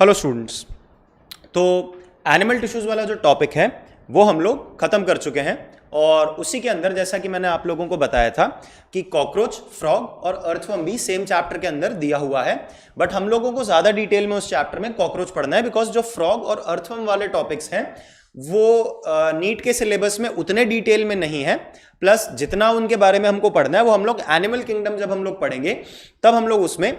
Hello students. तो animal tissues वाला जो टॉपिक है वो हम लोग ख़त्म कर चुके हैं और उसी के अंदर जैसा कि मैंने आप लोगों को बताया था कि कॉकरोच, फ्रॉग और अर्थवर्म भी सेम चैप्टर के अंदर दिया हुआ है। बट हम लोगों को ज़्यादा डिटेल में उस चैप्टर में कॉकरोच पढ़ना है बिकॉज जो फ्रॉग और अर्थवर्म वाले टॉपिक्स हैं वो नीट के सिलेबस में उतने डिटेल में नहीं है। प्लस जितना उनके बारे में हमको पढ़ना है वो हम लोग एनिमल किंगडम जब हम लोग पढ़ेंगे तब हम लोग उसमें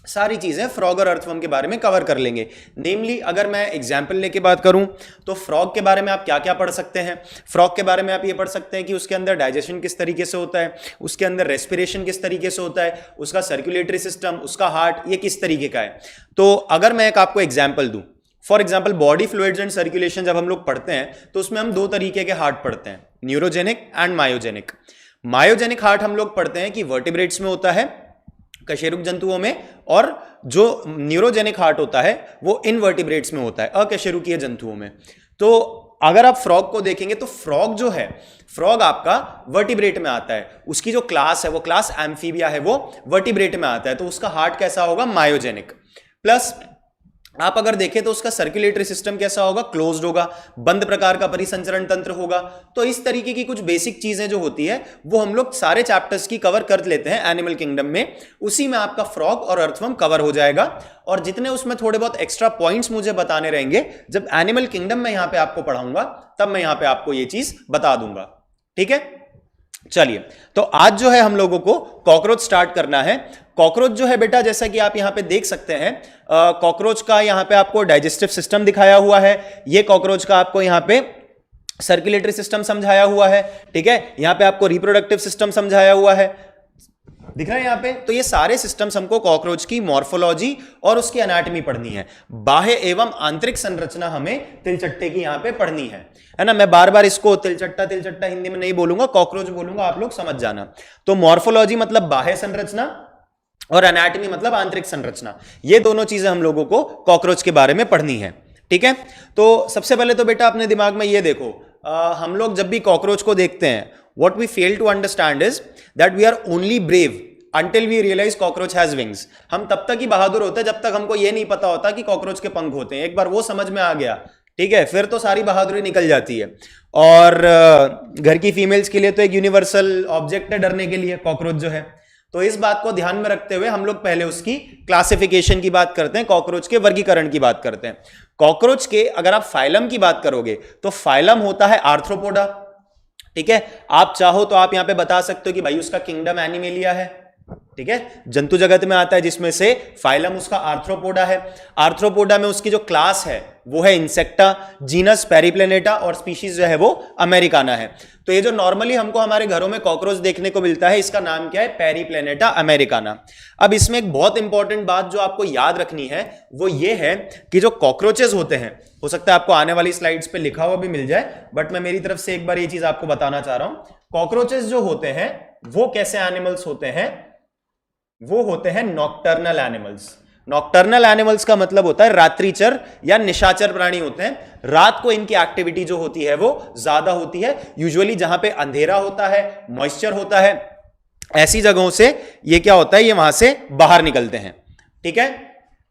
सारी चीजें फ्रॉग और अर्थवर्म के बारे में कवर कर लेंगे। नेमली अगर मैं एग्जाम्पल लेके बात करूं तो फ्रॉग के बारे में आप क्या क्या पढ़ सकते हैं। फ्रॉग के बारे में आप ये पढ़ सकते हैं कि उसके अंदर डाइजेशन किस तरीके से होता है, उसके अंदर रेस्पिरेशन किस तरीके से होता है, उसका सर्कुलेटरी सिस्टम, उसका हार्ट ये किस तरीके का है। तो अगर मैं एक आपको एग्जाम्पल दूं, for example body fluids and circulation जब हम लोग पढ़ते हैं तो उसमें हम दो तरीके के हार्ट पढ़ते हैं, neurogenic and myogenic. Myogenic heart हम लोग पढ़ते हैं कि वर्टिब्रेट्स में होता है, कशेरुक जंतुओं में, और जो न्यूरोजेनिक हार्ट होता है वो इनवर्टिब्रेट्स में होता है, अकशेरुकीय जंतुओं में। तो अगर आप फ्रॉग को देखेंगे तो फ्रॉग जो है, फ्रॉग आपका वर्टिब्रेट में आता है, उसकी जो क्लास है वो क्लास एम्फीबिया है, वो वर्टिब्रेट में आता है, तो उसका हार्ट कैसा होगा, मायोजेनिक। प्लस आप अगर देखें तो उसका सर्कुलेटरी सिस्टम कैसा होगा, क्लोज्ड होगा, बंद प्रकार का परिसंचरण तंत्र होगा। तो इस तरीके की कुछ बेसिक चीजें जो होती है वो हम लोग सारे चैप्टर्स की कवर कर लेते हैं एनिमल किंगडम में। उसी में आपका फ्रॉग और अर्थवर्म कवर हो जाएगा और जितने उसमें थोड़े बहुत एक्स्ट्रा पॉइंट्स मुझे बताने रहेंगे जब एनिमल किंगडम में यहां पे आपको पढ़ाऊंगा तब मैं यहां पे आपको ये चीज बता दूंगा। ठीक है, चलिए तो आज जो है हम लोगों को कॉकरोच स्टार्ट करना है। कॉकरोच जो है बेटा, जैसा कि आप यहां पे देख सकते हैं, कॉकरोच का यहां पे आपको डाइजेस्टिव सिस्टम दिखाया हुआ है, ये कॉकरोच का आपको यहां पे सर्कुलेटरी सिस्टम समझाया हुआ है, ठीक है, यहां पे आपको रिप्रोडक्टिव सिस्टम समझाया हुआ है, दिख रहा है यहां पे। तो ये सारे सिस्टम्स हमको कॉकरोच की मॉर्फोलॉजी और उसकी एनाटॉमी पढ़नी है। बाह्य एवं आंतरिक संरचना हमें तिलचट्टे की यहां पे पढ़नी है ना। मैं बार बार इसको तिलचट्टा तिलचट्टा हिंदी में नहीं बोलूंगा, कॉकरोच बोलूंगा, आप लोग समझ जाना। तो मॉर्फोलॉजी मतलब बाह्य संरचना और एनाटॉमी मतलब आंतरिक संरचना, ये दोनों चीजें हम लोगों को कॉकरोच के बारे में पढ़नी है। ठीक है, तो सबसे पहले तो बेटा अपने दिमाग में ये देखो, हम लोग जब भी कॉकरोच को देखते हैं, what we fail to understand is that we are only brave until we realize cockroach has wings। हम तब तक ही बहादुर होते हैं जब तक हमको ये नहीं पता होता कि कॉकरोच के पंख होते हैं। एक बार वो समझ में आ गया, ठीक है, फिर तो सारी बहादुरी निकल जाती है। और घर की फीमेल्स के लिए तो एक यूनिवर्सल ऑब्जेक्ट है डरने के लिए कॉकरोच जो है। तो इस बात को ध्यान में रखते हुए हम लोग पहले उसकी क्लासिफिकेशन की बात करते हैं, कॉकरोच के वर्गीकरण की बात करते हैं। कॉकरोच के अगर आप फाइलम की बात करोगे तो फाइलम होता है आर्थ्रोपोडा। ठीक है, आप चाहो तो आप यहां पे बता सकते हो कि भाई उसका किंगडम एनिमेलिया है, ठीक है, जंतु जगत में आता है, जिसमें से फाइलम उसका आर्थ्रोपोडा है। आर्थ्रोपोडा में उसकी जो क्लास है वो है इंसेक्टा, जीनस पेरिप्लेनेटा और स्पीशीज जो है वो अमेरिकाना है। तो ये जो नॉर्मली हमको हमारे घरों में कॉकरोच देखने को मिलता है, इसका नाम क्या है, पेरिप्लेनेटा अमेरिकाना। अब इसमें एक बहुत इंपॉर्टेंट बात जो आपको याद रखनी है वो ये है कि जो कॉकरोचेस होते हैं, हो सकता है आपको आने वाली स्लाइड्स पे लिखा हुआ भी मिल जाए, बट मैं मेरी तरफ से एक बार ये चीज आपको बताना चाह रहा हूं। कॉकरोचेस जो होते हैं वो कैसे एनिमल्स होते हैं, वो होते हैं नॉकटर्नल एनिमल्स। नॉकटर्नल एनिमल्स का मतलब होता है रात्रिचर या निशाचर प्राणी होते हैं। रात को इनकी एक्टिविटी जो होती है वो ज्यादा होती है। यूजुअली जहां पे अंधेरा होता है, मॉइस्चर होता है, ऐसी जगहों से ये क्या होता है, ये वहां से बाहर निकलते हैं। ठीक है,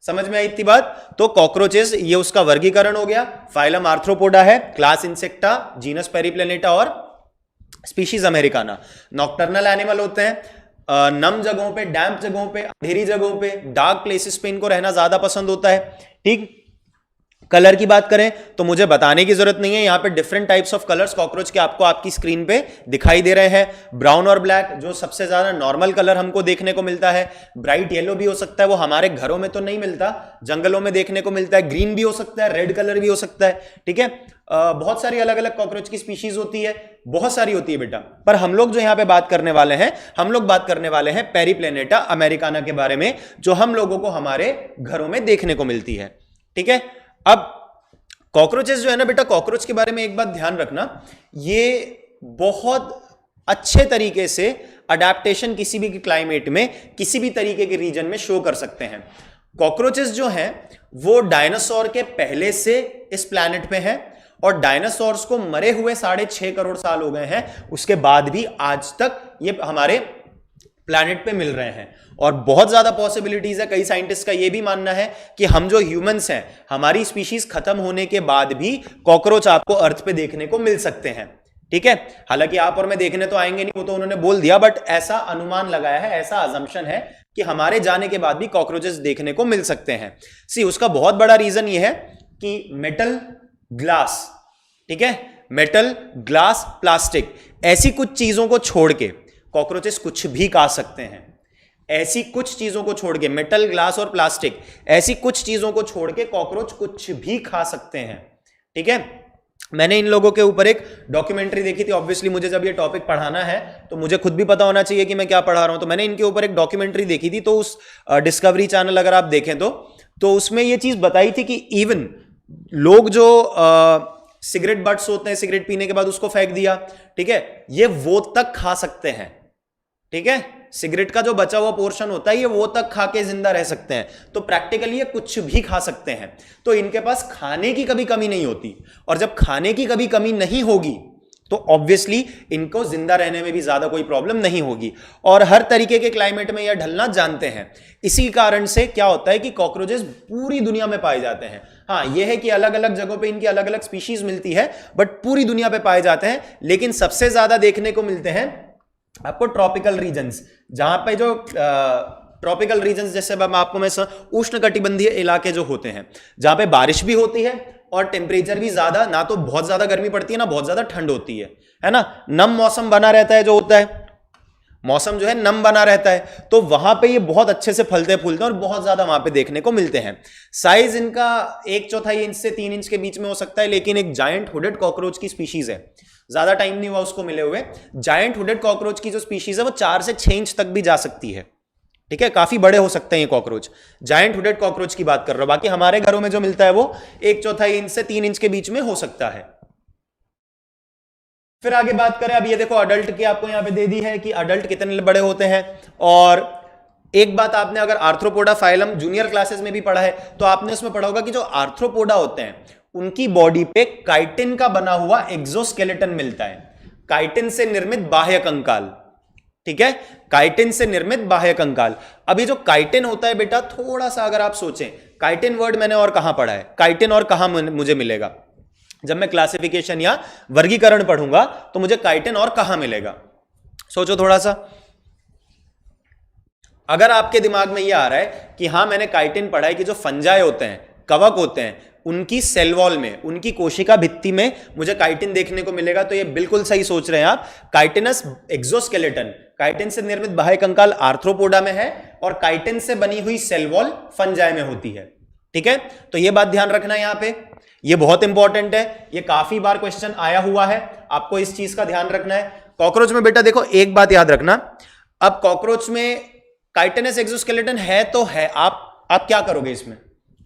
समझ में आई इतनी बात। तो कॉकरोचेस ये उसका वर्गीकरण हो गया। फाइलम आर्थ्रोपोडा है, क्लास इंसेक्टा, जीनस पेरिप्लेनेटा और स्पीशीज अमेरिकाना। नॉकटर्नल एनिमल होते हैं, नम जगहों पे, डैम्प जगहों पे, अंधेरी जगहों पे, डार्क प्लेसेस पे इनको रहना ज्यादा पसंद होता है। ठीक, कलर की बात करें तो मुझे बताने की जरूरत नहीं है, यहां पे different types of colours cockroach के आपको आपकी स्क्रीन पे दिखाई दे रहे हैं। ब्राउन और ब्लैक जो सबसे ज्यादा नॉर्मल कलर हमको देखने को मिलता है। ब्राइट येलो भी हो सकता है, वो हमारे घरों में तो नहीं मिलता, जंगलों में देखने को मिलता है। ग्रीन भी हो सकता है, रेड कलर भी हो सकता है। ठीक है, बहुत सारी अलग अलग कॉकरोच की स्पीशीज होती है, बहुत सारी होती है बेटा। पर हम लोग जो यहां पे बात करने वाले हैं, हम लोग बात करने वाले हैं पेरिप्लेनेटा अमेरिकाना के बारे में, जो हम लोगों को हमारे घरों में देखने को मिलती है। ठीक है, अब कॉकरोचेस जो है ना बेटा, कॉकरोच के बारे में एक बात ध्यान रखना, ये बहुत अच्छे तरीके से अडेप्टेशन किसी भी क्लाइमेट में, किसी भी तरीके के रीजन में शो कर सकते हैं। कॉकरोचेस जो हैं वो डायनासोर के पहले से इस प्लैनेट पे हैं और डायनासोर्स को मरे हुए 6.5 करोड़ साल हो गए हैं, उसके बाद भी आज तक ये हमारे प्लैनेट पे मिल रहे हैं। और बहुत ज्यादा पॉसिबिलिटीज है, कई साइंटिस्ट का ये भी मानना है कि हम जो ह्यूमंस हैं, हमारी स्पीशीज खत्म होने के बाद भी कॉकरोच आपको अर्थ पे देखने को मिल सकते हैं। ठीक है, हालांकि आप और मैं देखने तो आएंगे नहीं, वो तो उन्होंने बोल दिया, बट ऐसा अनुमान लगाया है, ऐसा अजम्पशन है कि हमारे जाने के बाद भी कॉकरोचेस देखने को मिल सकते हैं। सी, उसका बहुत बड़ा रीजन ये है कि मेटल, ग्लास, ठीक है, मेटल, ग्लास, प्लास्टिक, ऐसी कुछ चीजों को छोड़ के कॉकरोचेस कुछ भी खा सकते हैं। ऐसी कुछ चीजों को छोड़ के, मेटल, ग्लास और प्लास्टिक, ऐसी कुछ चीजों को छोड़ के कॉकरोच कुछ भी खा सकते हैं। ठीक है, मैंने इन लोगों के ऊपर एक डॉक्यूमेंट्री देखी थी। ऑब्वियसली मुझे जब ये टॉपिक पढ़ाना है तो मुझे खुद भी पता होना चाहिए कि मैं क्या पढ़ा रहा हूं, तो मैंने इनके ऊपर एक डॉक्यूमेंट्री देखी थी। तो उस डिस्कवरी चैनल अगर आप देखें तो उसमें ये चीज बताई थी कि इवन लोग जो सिगरेट बट्स होते हैं, सिगरेट पीने के बाद उसको फेंक दिया, ठीक है, ये वो तक खा सकते हैं। ठीक है, सिगरेट का जो बचा हुआ पोर्शन होता है ये वो तक खा के जिंदा रह सकते हैं। तो प्रैक्टिकली ये कुछ भी खा सकते हैं। तो इनके पास खाने की कभी कमी नहीं होती, और जब खाने की कभी कमी नहीं होगी तो ऑब्वियसली इनको जिंदा रहने में भी ज्यादा कोई प्रॉब्लम नहीं होगी, और हर तरीके के क्लाइमेट में यह ढलना जानते हैं। इसी कारण से क्या होता है कि कॉकरोचेस पूरी दुनिया में पाए जाते हैं। हाँ, यह है कि अलग अलग जगहों पे इनकी अलग अलग स्पीशीज मिलती है, बट पूरी दुनिया पे पाए जाते हैं। लेकिन सबसे ज्यादा देखने को मिलते हैं आपको ट्रॉपिकल रीजन्स, जहां पे जो ट्रॉपिकल रीजन्स, जैसे मैं आपको उष्ण कटिबंधीय इलाके जो होते हैं, जहां पे बारिश भी होती है और टेम्परेचर भी ज्यादा, ना तो बहुत ज्यादा गर्मी पड़ती है ना बहुत ज्यादा ठंड होती है ना, नम मौसम बना रहता है, जो होता है मौसम जो है नम बना रहता है। तो वहां पे ये बहुत अच्छे से फलते फूलते हैं और बहुत ज्यादा वहां पे देखने को मिलते हैं। साइज इनका 1/4 इंच से 3 इंच के बीच में हो सकता है, लेकिन एक जायंट हुडेड कॉकरोच की स्पीशीज है, ज्यादा टाइम नहीं हुआ उसको मिले हुए। जायंट हुडेड कॉकरोच की जो स्पीशीज है वो 4 से 6 इंच तक भी जा सकती है। ठीक है, काफी बड़े हो सकते हैं ये कॉकरोच। जायंट हुडेड कॉकरोच की बात कर रहा हूं, बाकी हमारे घरों में जो मिलता है वो 1/4 इंच से 3 इंच के बीच में हो सकता है। फिर आगे बात करें, अब ये देखो अडल्ट की आपको यहां पे दे दी है कि अडल्ट कितने बड़े होते हैं। और एक बात आपने अगर आर्थ्रोपोडा फाइलम जूनियर क्लासेस में भी पढ़ा है तो आपने उसमें पढ़ा होगा कि जो आर्थ्रोपोडा होते हैं उनकी बॉडी पे काइटिन का बना हुआ एक्सोस्केलेटन मिलता है, काइटिन से निर्मित बाह्य कंकाल। ठीक है, काइटिन से निर्मित बाह्य कंकाल। अब ये जो काइटिन होता है बेटा, थोड़ा सा अगर आप सोचें, काइटिन वर्ड मैंने और कहां पढ़ा है, काइटिन और कहां मुझे मिलेगा, जब मैं क्लासिफिकेशन या वर्गीकरण पढ़ूंगा तो मुझे काइटिन और कहां मिलेगा। सोचो थोड़ा सा, अगर आपके दिमाग में यह आ रहा है कि हां मैंने काइटिन पढ़ा है कि जो फंजाई होते हैं, कवक होते हैं, उनकी सेल वॉल में, उनकी कोशिका भित्ति में मुझे काइटिन देखने को मिलेगा, तो ये बिल्कुल सही सोच रहे हैं आप। काइटिनस एक्सोस्केलेटन, काइटिन से निर्मित बाह्य कंकाल आर्थ्रोपोडा में है, और काइटिन से बनी हुई सेल वॉल फंजाई में होती है। ठीक है, तो ये बात ध्यान रखना यहां पे, ये बहुत इंपॉर्टेंट है, ये काफी बार क्वेश्चन आया हुआ है, आपको इस चीज का ध्यान रखना है। कॉकरोच में बेटा देखो एक बात याद रखना, अब कॉकरोच में काइटिनस एक्सोस्केलेटन है तो है, आप क्या करोगे इसमें,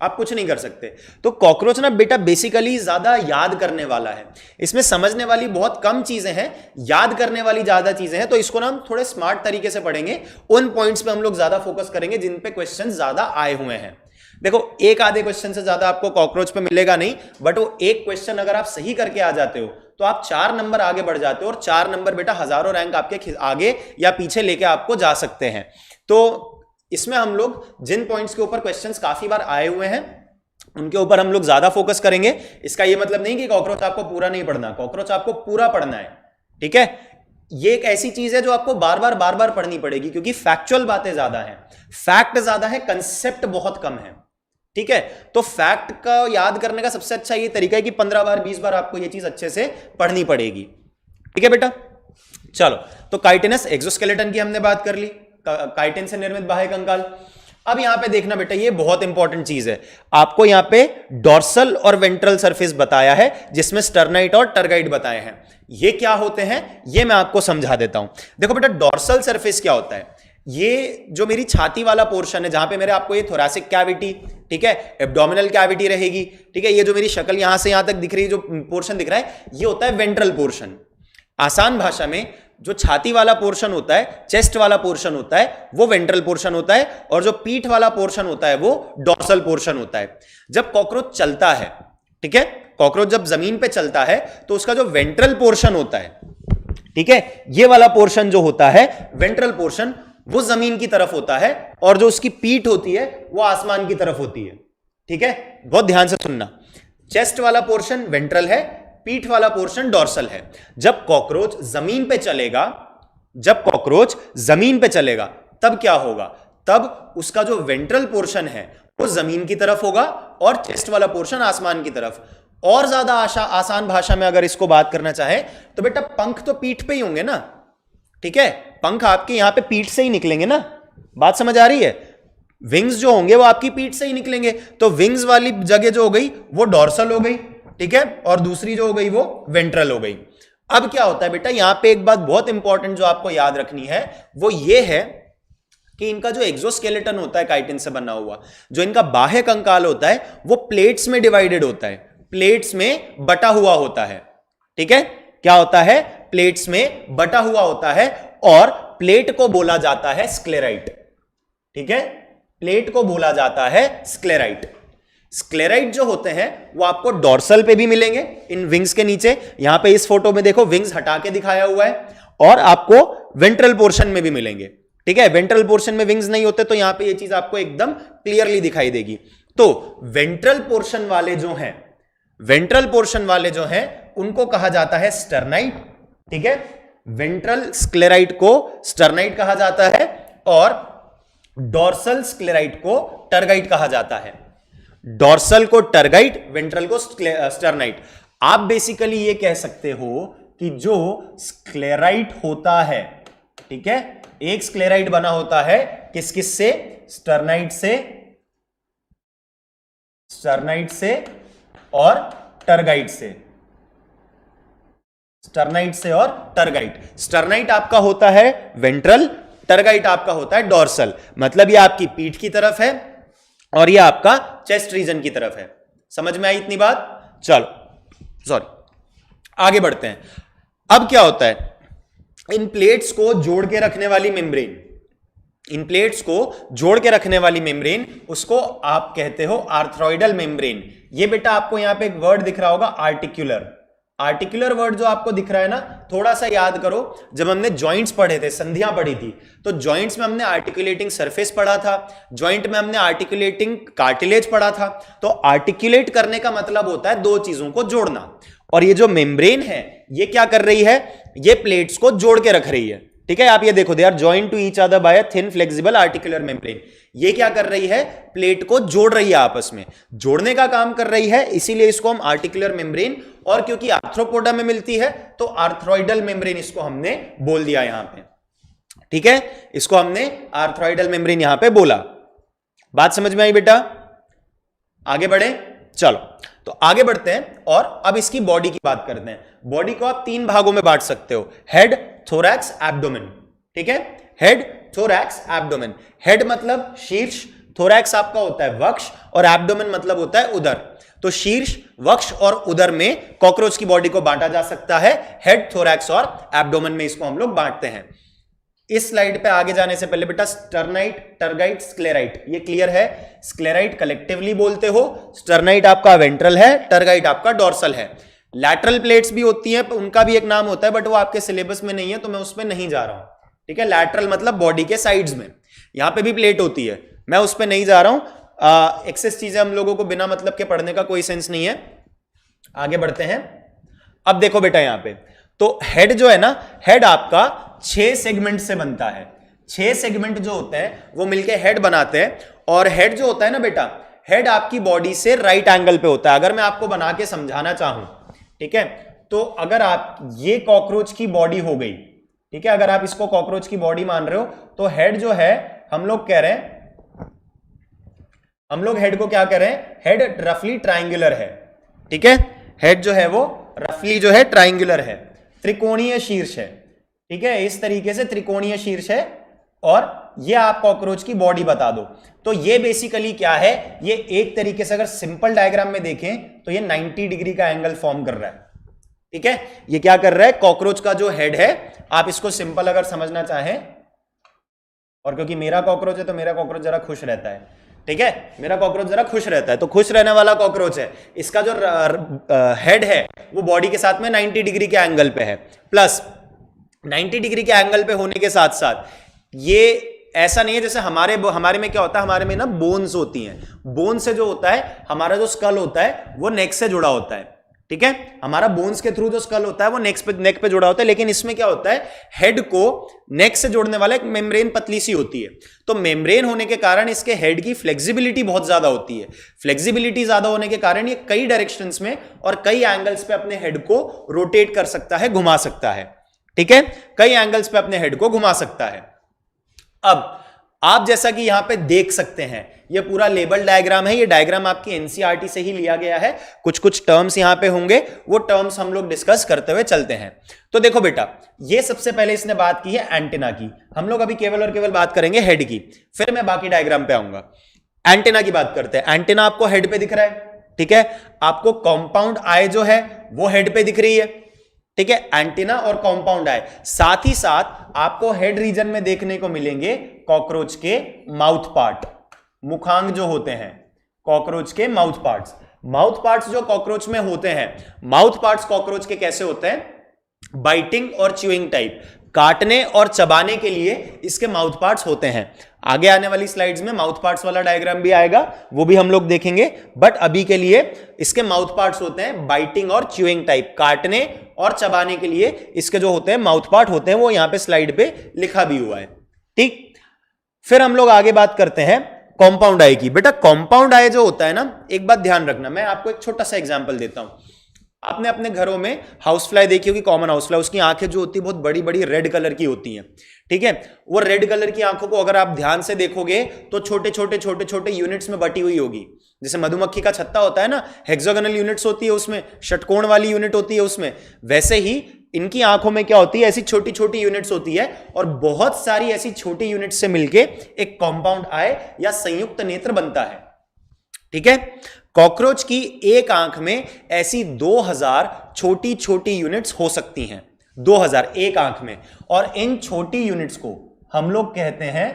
आप कुछ नहीं कर सकते। तो कॉकरोच ना बेटा बेसिकली ज्यादा याद करने वाला है, इसमें समझने वाली बहुत कम चीजें हैं, याद करने वाली ज्यादा चीजें हैं। तो इसको ना हम थोड़े स्मार्ट तरीके से पढ़ेंगे, उन पॉइंट्स पे हम लोग ज्यादा फोकस करेंगे जिन पे क्वेश्चन ज्यादा आए हुए हैं। देखो एक आधे क्वेश्चन से ज्यादा आपको कॉकरोच पे मिलेगा नहीं, बट वो एक क्वेश्चन अगर आप सही करके आ जाते हो तो आप 4 नंबर आगे बढ़ जाते हो, और 4 नंबर बेटा हजारों रैंक आपके आगे या पीछे लेके आपको जा सकते हैं। तो इसमें हम लोग जिन पॉइंट्स के ऊपर क्वेश्चंस काफी बार आए हुए हैं उनके ऊपर हम लोग ज्यादा फोकस करेंगे। इसका यह मतलब नहीं कि कॉकरोच आपको पूरा नहीं पढ़ना, कॉकरोच आपको पूरा पढ़ना है। ठीक है, ये एक ऐसी चीज है जो आपको बार बार पढ़नी पड़ेगी, क्योंकि फैक्चुअल बातें ज्यादा हैं, फैक्ट ज्यादा है, कंसेप्ट बहुत कम है। ठीक है, तो फैक्ट का याद करने का सबसे अच्छा ये तरीका है कि 15 बार 20 बार आपको ये चीज अच्छे से पढ़नी पड़ेगी। ठीक है बेटा, चलो तो काइटिनस एक्सोस्केलेटन की हमने बात कर ली, काइटिन से निर्मित बाह्य कंकाल। अब यहां पे देखना बेटा, ये बहुत इंपॉर्टेंट चीज है, आपको यहां पे डॉर्सल और वेंट्रल सरफेस बताया है, जिसमें स्टर्नाइट और टर्गाइट बताए हैं। ये क्या होते हैं ये मैं आपको समझा देता हूं। देखो बेटा, डॉर्सल सरफेस क्या होता है, ये जो मेरी छाती वाला पोर्शन है, जहां पे मेरे आपको ये थोरैसिक कैविटी, ठीक है, एब्डोमिनल कैविटी रहेगी, ठीक है, ये जो मेरी शक्ल यहां से यहां तक दिख रही है, जो पोर्शन दिख रहा है, ये होता है वेंट्रल पोर्शन। आसान भाषा में जो छाती वाला पोर्शन होता है, चेस्ट वाला पोर्शन होता है, वो वेंट्रल पोर्शन होता है, और जो पीठ वाला पोर्शन होता है वो डॉर्सल पोर्शन होता है। जब कॉकरोच चलता है, ठीक है, कॉकरोच जब जमीन पे चलता है तो उसका जो वेंट्रल पोर्शन होता है, ठीक है, ये वाला पोर्शन जो होता है वेंट्रल पोर्शन, वो जमीन की तरफ होता है और जो उसकी पीठ होती है वो आसमान की तरफ होती है। ठीक है, बहुत ध्यान से सुनना। चेस्ट वाला पोर्शन वेंट्रल है, पीठ वाला पोर्शन डॉर्सल है। जब कॉकरोच जमीन पे चलेगा, जब कॉकरोच जमीन पे चलेगा तब क्या होगा, तब उसका जो वेंट्रल पोर्शन है वो जमीन की तरफ होगा और चेस्ट वाला पोर्शन आसमान की तरफ। और ज्यादा आसान भाषा में अगर इसको बात करना चाहे तो बेटा पंख तो पीठ पे ही होंगे ना। ठीक है, पंख आपके यहां पे पीठ से ही निकलेंगे ना, बात समझ आ रही है। विंग्स जो होंगे वो आपकी पीठ से ही निकलेंगे, तो विंग्स वाली जगह जो हो गई वो डॉर्सल हो गई। ठीक है, और दूसरी जो हो गई वो वेंट्रल हो गई। अब क्या होता है बेटा, यहां पे एक बात बहुत इंपॉर्टेंट जो आपको याद रखनी है वो ये है कि इनका जो एक्सोस्केलेटन होता है काइटिन से बना हुआ, जो इनका बाह्य कंकाल होता है वो प्लेट्स में डिवाइडेड होता है, प्लेट्स में बटा हुआ होता है। ठीक है, क्या होता है, प्लेट्स में बटा हुआ होता है और प्लेट को बोला जाता है स्क्लेराइट। ठीक है, प्लेट को बोला जाता है स्क्लेराइट। स्क्लेराइट जो होते हैं वो आपको डॉर्सल पे भी मिलेंगे, इन विंग्स के नीचे। यहां पे इस फोटो में देखो विंग्स हटा के दिखाया हुआ है, और आपको वेंट्रल पोर्शन में भी मिलेंगे। ठीक है, वेंट्रल पोर्शन में विंग्स नहीं होते तो यहां पे ये चीज आपको एकदम क्लियरली दिखाई देगी। तो वेंट्रल पोर्शन वाले जो हैं, वेंट्रल पोर्शन वाले जो हैं उनको कहा जाता है स्टर्नाइट। ठीक है, वेंट्रल स्क्लेराइट को स्टर्नाइट कहा जाता है और डॉर्सल स्क्लेराइट को टर्गाइट कहा जाता है। डॉर्सल को टर्गाइट, वेंट्रल को स्टर्नाइट। आप बेसिकली ये कह सकते हो कि जो स्क्लेराइट होता है, ठीक है, एक स्क्लेराइट बना होता है किस किस से, स्टर्नाइट से, स्टर्नाइट से और टर्गाइट से, स्टर्नाइट से और टर्गाइट। स्टर्नाइट आपका होता है वेंट्रल, टर्गाइट आपका होता है डॉर्सल। मतलब ये आपकी पीठ की तरफ है और ये आपका चेस्ट रीजन की तरफ है। समझ में आई इतनी बात? चलो सॉरी, आगे बढ़ते हैं। अब क्या होता है, इन प्लेट्स को जोड़ के रखने वाली मेम्ब्रेन, इन प्लेट्स को जोड़ के रखने वाली मेम्ब्रेन, उसको आप कहते हो आर्थ्रोइडल मेम्ब्रेन। ये बेटा आपको यहां पे एक वर्ड दिख रहा होगा आर्टिकुलर। आर्टिकुलर वर्ड जो आपको दिख रहा है ना, थोड़ा सा याद करो, जब हमने जॉइंट्स पढ़े थे, संधियां पढ़ी थी, तो जॉइंट्स में हमने आर्टिकुलेटिंग सरफेस पढ़ा था, जॉइंट में हमने आर्टिकुलेटिंग कार्टिलेज पढ़ा था। तो आर्टिकुलेट करने का मतलब होता है दो चीजों को जोड़ना, और ये जो मेम्ब्रेन है ये क्या कर रही है, ये प्लेट्स को जोड़ के रख रही है। ठीक है, आप ये देखो, they are joint to each other by a thin flexible articular membrane. ये क्या कर रही है, प्लेट को जोड़ रही है, आपस में जोड़ने का काम कर रही है, इसीलिए इसको हम आर्टिकुलर मेम्ब्रेन, और क्योंकि आर्थ्रोपोडा में मिलती है तो आर्थ्रोइडल मेम्ब्रेन इसको हमने बोल दिया यहां पे। ठीक है, इसको हमने आर्थ्रोइडल मेम्ब्रेन यहां पे बोला। बात समझ में आई बेटा? आगे बढ़े, चलो तो आगे बढ़ते हैं और अब इसकी बॉडी की बात करते हैं। बॉडी को आप तीन भागों में बांट सकते हो, हेड, थोरैक्स, एब्डोमेन। ठीक है, हेड, थोरैक्स, एब्डोमेन। हेड मतलब शीर्ष, थोरैक्स आपका होता है वक्ष, और एब्डोमेन मतलब होता है उदर। तो शीर्ष, वक्ष और उदर में कॉकरोच की बॉडी को बांटा जा सकता है, हेड, थोरैक्स और एब्डोमेन में इसको हम लोग बांटते हैं। इस स्लाइड पे आगे जाने से पहले बेटा स्टर्नाइट, टर्गाइट, स्क्लेराइट, ये क्लियर है? स्क्लेराइट कलेक्टिवली बोलते हो, स्टर्नाइट आपका वेंट्रल है, टर्गाइट आपका डॉर्सल है। लैटरल प्लेट्स भी होती हैं, उनका भी एक नाम होता है, बट वो आपके सिलेबस में नहीं है तो मैं उस पर नहीं जा रहा हूं। ठीक है, लैटरल मतलब बॉडी के साइड्स में, यहां पे भी प्लेट होती है, मैं उस पर नहीं जा रहा हूं। एक्सेस चीजें हम लोगों को बिना मतलब के पढ़ने का कोई सेंस नहीं है। आगे बढ़ते हैं। अब देखो बेटा यहां पे, तो हेड जो है ना, हेड आपका 6 सेगमेंट से बनता है। 6 सेगमेंट जो होते हैं वो मिलके हेड बनाते हैं, और हेड जो होता है ना बेटा, हेड आपकी बॉडी से राइट एंगल पे होता है। अगर मैं आपको बना के समझाना चाहूं, ठीक है, तो अगर आप, ये कॉकरोच की बॉडी हो गई, ठीक है, अगर आप इसको कॉकरोच की बॉडी मान रहे हो, तो हेड जो है, हम लोग कह रहे हैं, हम लोग हेड को क्या कह रहे हैं, हेड रफली ट्राइंगुलर है। ठीक है, हेड जो है वो रफली जो है ट्राइंगुलर है, त्रिकोणीय शीर्ष है। ठीक है, इस तरीके से त्रिकोणीय शीर्ष है, और ये आप कॉकरोच की बॉडी बता दो। तो ये बेसिकली क्या है, ये एक तरीके से अगर सिंपल डायग्राम में देखें तो ये 90 डिग्री का एंगल फॉर्म कर रहा है। ठीक है, ये क्या कर रहा है, कॉकरोच का जो हेड है, आप इसको सिंपल अगर समझना चाहें, और क्योंकि मेरा कॉकरोच है तो मेरा कॉकरोच जरा खुश रहता है। ठीक है, मेरा कॉकरोच जरा खुश रहता है, तो खुश रहने वाला कॉकरोच है, इसका जो हेड है वो बॉडी के साथ में 90 डिग्री के एंगल पे है, प्लस 90 डिग्री के एंगल पे होने के साथ साथ ये ऐसा नहीं है जैसे हमारे में क्या होता है, हमारे में ना बोन्स होती हैं, बोन से जो होता है हमारा जो स्कल होता है वो नेक से जुड़ा होता है, ठीक है, हमारा बोन्स के थ्रू जो स्कल होता है वो नेक पे जुड़ा होता है, लेकिन इसमें क्या होता है, हेड को नेक से जोड़ने वाला एक मेम्ब्रेन पतली सी होती है, तो मेम्ब्रेन होने के कारण इसके हेड की फ्लेक्सिबिलिटी बहुत ज्यादा होती है, फ्लेक्सिबिलिटी ज्यादा होने के कारण ये कई डायरेक्शंस में और कई एंगल्स पे अपने हेड को रोटेट कर सकता है, घुमा सकता है, ठीक है, कई एंगल्स पे अपने हेड को घुमा सकता है। अब आप जैसा कि यहां पे देख सकते हैं, ये पूरा लेबल डायग्राम है, ये डायग्राम आपकी एनसीईआरटी से ही लिया गया है, कुछ कुछ टर्म्स यहां पे होंगे, वो टर्म्स हम लोग डिस्कस करते हुए चलते हैं। तो देखो बेटा, ये सबसे पहले इसने बात की है एंटेना की, हम लोग अभी केवल और केवल बात करेंगे हेड की, फिर मैं बाकी डायग्राम पे आऊंगा। एंटेना की बात करते हैं। एंटेना आपको हेड पे दिख रहा है, ठीक है, आपको कंपाउंड आई जो है वो हेड पे दिख रही है, ठीक है, एंटीना और कंपाउंड आई, साथ ही साथ आपको हेड रीजन में देखने को मिलेंगे कॉकरोच के माउथ पार्ट, मुखांग जो होते हैं, कॉकरोच के माउथ पार्ट्स जो कॉकरोच में होते हैं, माउथ पार्ट्स कॉकरोच के कैसे होते हैं, बाइटिंग और च्यूइंग टाइप, काटने और चबाने के लिए इसके माउथ पार्ट्स होते हैं। आगे आने वाली स्लाइड्स में माउथ पार्ट्स वाला डायग्राम भी आएगा, वो भी हम लोग देखेंगे, बट अभी के लिए इसके माउथ पार्ट्स होते हैं बाइटिंग और च्यूइंग टाइप, काटने और चबाने के लिए इसके जो होते हैं माउथ पार्ट होते हैं, वो यहां पे स्लाइड पे लिखा भी हुआ है, ठीक। फिर हम लोग आगे बात करते हैं कंपाउंड आई की। बेटा कंपाउंड आई जो होता है ना, एक बात ध्यान रखना, मैं आपको एक छोटा सा एग्जांपल देता हूं। आपने अपने घरों में हाउस फ्लाई देखी होगी, कॉमन हाउस फ्लाई, उसकी आंखें जो होती है बहुत बड़ी बड़ी रेड कलर की होती हैं, ठीक है, वो रेड कलर की आंखों को अगर आप ध्यान से देखोगे तो छोटे छोटे यूनिट्स में बटी हुई होगी, जैसे मधुमक्खी का छत्ता होता है ना, हेक्सागोनल यूनिट्स होती है उसमें, षटकोण वाली यूनिट होती है उसमें, वैसे ही इनकी आंखों में क्या होती है, ऐसी छोटी छोटी यूनिट्स होती है, और बहुत सारी ऐसी छोटी यूनिट्स से मिलके एक कंपाउंड आई या संयुक्त नेत्र बनता है, ठीक है। कॉकरोच की एक आंख में ऐसी 2000 छोटी छोटी यूनिट्स हो सकती हैं, 2000 एक आंख में, और इन छोटी यूनिट्स को हम लोग कहते हैं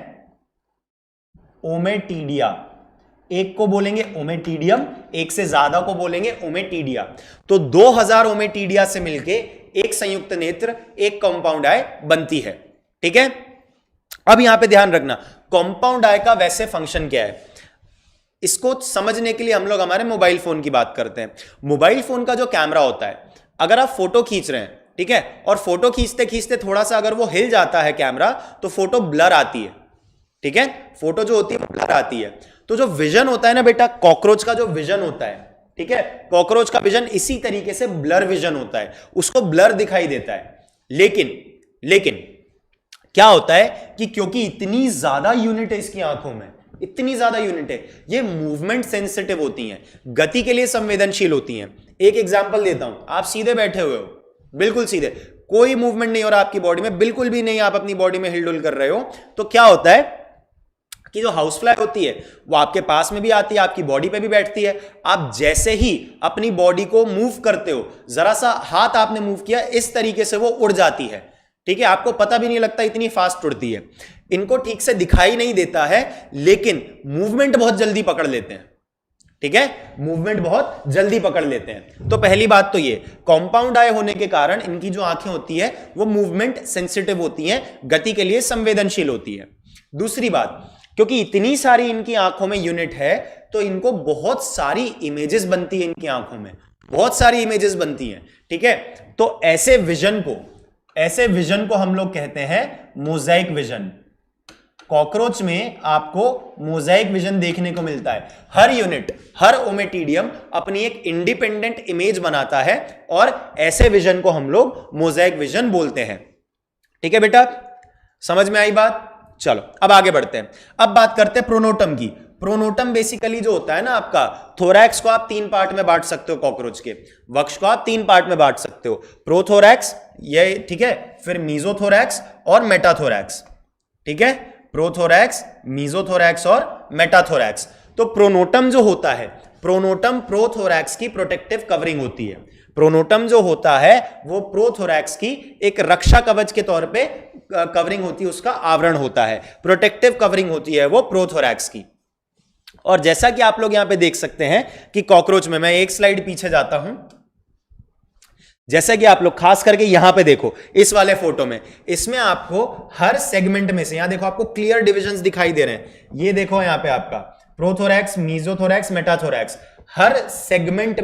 ओमेटीडिया। एक को बोलेंगे ओमेटीडियम, एक से ज्यादा को बोलेंगे ओमेटीडिया। तो 2000 ओमेटीडिया से मिलके एक संयुक्त नेत्र, एक कंपाउंड आई बनती है, ठीक है। अब यहां पे ध्यान रखना, कंपाउंड आई का वैसे फंक्शन क्या है, इसको समझने के लिए हम लोग हमारे मोबाइल फोन की बात करते हैं। मोबाइल फोन का जो कैमरा होता है, अगर आप फोटो खींच रहे हैं, ठीक है, और फोटो खींचते खींचते थोड़ा सा अगर वो हिल जाता है कैमरा, तो फोटो ब्लर आती है, ठीक है, फोटो जो होती है वो ब्लर आती है। तो जो विजन होता है ना बेटा, कॉकरोच का जो विजन होता है, ठीक है, कॉकरोच का विजन इसी तरीके से ब्लर विजन होता है, उसको ब्लर दिखाई देता है। लेकिन क्या होता है कि क्योंकि इतनी ज्यादा यूनिट है इसकी आंखों में, इतनी ज्यादा यूनिट है, ये मूवमेंट सेंसिटिव होती हैं, गति के लिए संवेदनशील होती हैं। एक एग्जांपल देता हूं, आप सीधे बैठे हुए हो, बिल्कुल सीधे, कोई मूवमेंट नहीं हो रहा आपकी बॉडी में, बिल्कुल भी नहीं, आप अपनी बॉडी में हिलडुल कर रहे हो, तो क्या होता है कि जो हाउस फ्लाई होती है वो आपके पास में भी आती है, आपकी बॉडी पे भी बैठती है। आप जैसे ही अपनी बॉडी को मूव करते हो, जरा सा हाथ आपने मूव किया, इस तरीके से वो उड़ जाती है, ठीक है, आपको पता भी नहीं लगता, इतनी फास्ट उड़ती है। इनको ठीक से दिखाई नहीं देता है, लेकिन मूवमेंट बहुत जल्दी पकड़ लेते हैं, ठीक है, मूवमेंट बहुत जल्दी पकड़ लेते हैं। तो पहली बात तो ये, कंपाउंड आई होने के कारण इनकी जो आंखें होती है वो मूवमेंट सेंसिटिव होती हैं, गति के लिए संवेदनशील होती है। दूसरी बात, क्योंकि इतनी सारी इनकी आंखों में यूनिट है, तो इनको बहुत सारी इमेजेस बनती है, इनकी आंखों में बहुत सारी इमेजेस बनती हैं, ठीक है। तो ऐसे विजन को हम लोग कहते हैं मोज़ेक विजन। कॉकरोच में आपको मोज़ेक विजन देखने को मिलता है, हर यूनिट, हर ओमेटीडियम अपनी एक इंडिपेंडेंट इमेज बनाता है, और ऐसे विजन को हम लोग मोज़ेक विजन बोलते हैं, ठीक है बेटा, समझ में आई बात। चलो अब आगे बढ़ते हैं, अब बात करते हैं प्रोनोटम की। प्रोनोटम बेसिकली जो होता है ना आपका, थोरैक्स को आप 3 पार्ट में बांट सकते हो कॉकरोच के, वक्ष को आप 3 पार्ट में बांट सकते हो, प्रोथोरैक्स, ये ठीक है, फिर मीजोथोरैक्स और मेटाथोरैक्स, ठीक है, प्रोथोरैक्स, मीजोथोरैक्स और मेटाथोरैक्स। तो प्रोनोटम जो होता है, प्रोनोटम प्रोथोरैक्स की प्रोटेक्टिव कवरिंग होती है। प्रोनोटम जो होता है वो प्रोथोरैक्स की एक रक्षा कवच के तौर पे कवरिंग होती है, उसका आवरण होता है, प्रोटेक्टिव कवरिंग होती है वो प्रोथोरैक्स की। और जैसा कि आप लोग यहां पे देख सकते हैं कि कॉकरोच में, मैं एक स्लाइड पीछे जाता हूं, जैसा कि आप लोग खास करके यहां पे देखो इस वाले फोटो में, इसमें आपको हर सेगमेंट में से, यहां देखो आपको क्लियर डिविजन्स दिखाई दे रहे हैं। ये देखो यहां पे आपका प्रोथोरैक्स, मीजोथोरैक्स, मेटाथोरैक्स, हर सेगमेंट